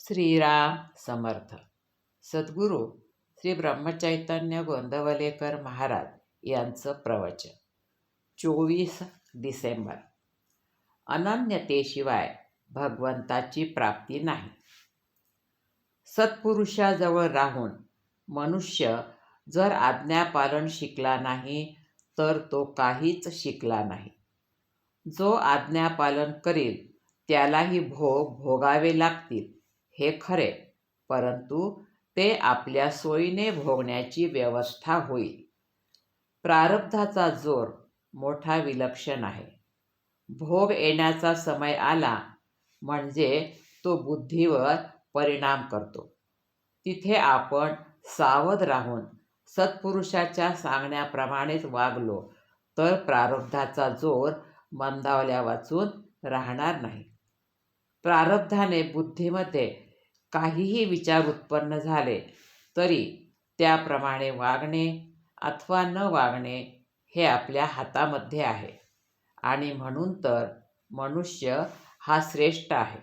श्रीराम समर्थ. सद्गुरू श्री ब्रह्मचैतन्य गोंदवलेकर महाराज यांचं प्रवचन. 24 डिसेंबर. अनन्यतेशिवाय भगवंताची प्राप्ती नाही. सत्पुरुषाजवळ राहून मनुष्य जर आज्ञापालन शिकला नाही तर तो काहीच शिकला नाही. जो आज्ञापालन करील त्यालाही भोग भोगावे लागतील हे खरे, परंतु ते आपल्या सोयीने भोगण्याची व्यवस्था होईल. प्रारब्धाचा जोर मोठा विलक्षण आहे. भोग येण्याचा समय आला म्हणजे तो बुद्धीवर परिणाम करतो. तिथे आपण सावध राहून सत्पुरुषाच्या सांगण्याप्रमाणेच वागलो तर प्रारब्धाचा जोर मंदावल्या वाचून राहणार नाही. प्रारब्धाने बुद्धीमध्ये काहीही विचार उत्पन्न झाले तरी त्याप्रमाणे वागणे अथवा न वागणे हे आपल्या हातामध्ये आहे. आणि म्हणून तर मनुष्य हा श्रेष्ठ आहे.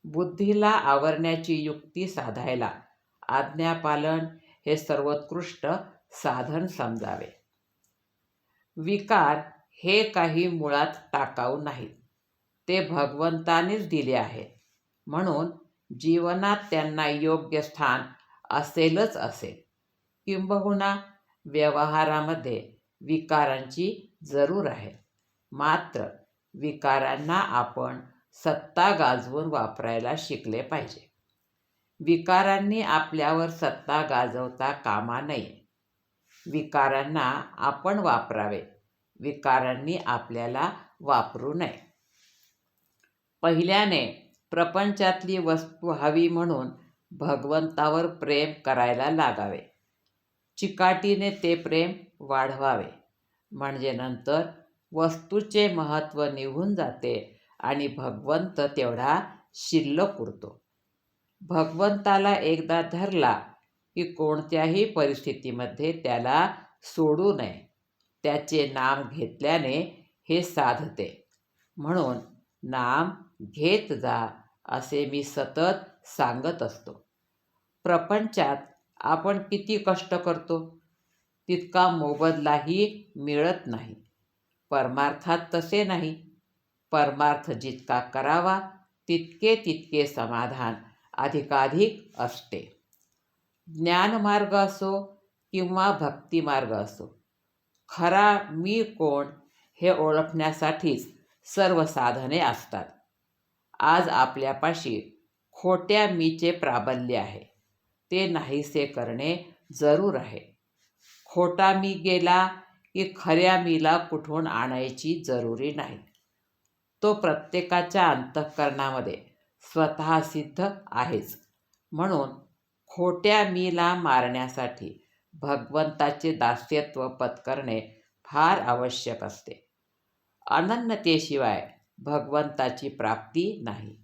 बुद्धीला आवरण्याची युक्ती साधायला आज्ञापालन हे सर्वोत्कृष्ट साधन समजावे. विकार हे काही मुळात टाकाऊ नाहीत, ते भगवंतानेच दिले आहेत. म्हणून जीवनात त्यांना योग्य स्थान असेलच असेल. किंबहुना व्यवहारामध्ये विकारांची जरूर आहे. मात्र विकारांना आपण सत्ता गाजवून वापरायला शिकले पाहिजे. विकारांनी आपल्यावर सत्ता गाजवता कामा नये. विकारांना आपण वापरावे, विकारांनी आपल्याला वापरू नये. पहिल्याने प्रपंचातली वस्तू हवी म्हणून भगवंतावर प्रेम करायला लागावे. चिकाटीने ते प्रेम वाढवावे, म्हणजे नंतर वस्तूचे महत्त्व निघून जाते आणि भगवंत तेवढा शिल्लक उरतो. भगवंताला एकदा धरला की कोणत्याही परिस्थितीमध्ये त्याला सोडू नये. त्याचे नाम घेतल्याने हे साधते. म्हणून नाम घेत जा असे मी सतत सांगत असतो. प्रपंचात आपण किती कष्ट करतो तितका मोबदलाही मिळत नाही. परमार्थात तसे नाही. परमार्थ जितका करावा तितके तितके समाधान अधिकाधिक असते. ज्ञानमार्ग असो किंवा भक्तिमार्ग असो, खरा मी कोण हे ओळखण्यासाठीच सर्व साधने असतात. आज आपल्यापाशी खोट्या मीचे प्राबल्य आहे. ते नाहीसे करणे जरूर आहे. खोटा मी गेला की खऱ्या मीला कुठून आणायची जरुरी नाही. तो प्रत्येकाच्या अंतःकरणामध्ये स्वतः सिद्ध आहेच. म्हणून खोट्या मीला मारण्यासाठी भगवंताचे दास्यत्व पत्करणे फार आवश्यक असते. अनन्यतेशिवाय भगवंताची प्राप्ती नाही.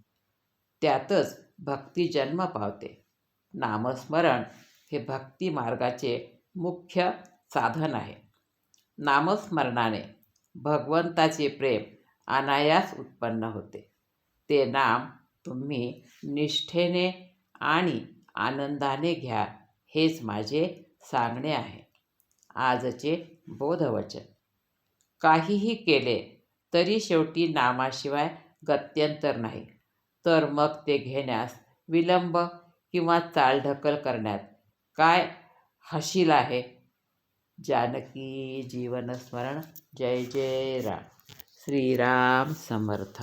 त्यातच भक्ती जन्म पावते. नामस्मरण हे भक्ती मार्गाचे मुख्य साधन आहे. नामस्मरणाने भगवंताचे प्रेम अनायास उत्पन्न होते. ते नाम तुम्ही निष्ठेने आणि आनंदाने घ्या, हेच माझे सांगणे आहे. आजचे बोधवचन. काहीही केले तरी शेवटी नामाशिवाय गत्यंतर नाही, तर मग ते घेण्यास विलंब किंवा चालढकल करण्यात काय हशील आहे. जानकी जीवनस्मरण. जय जय राम. श्रीराम समर्थ.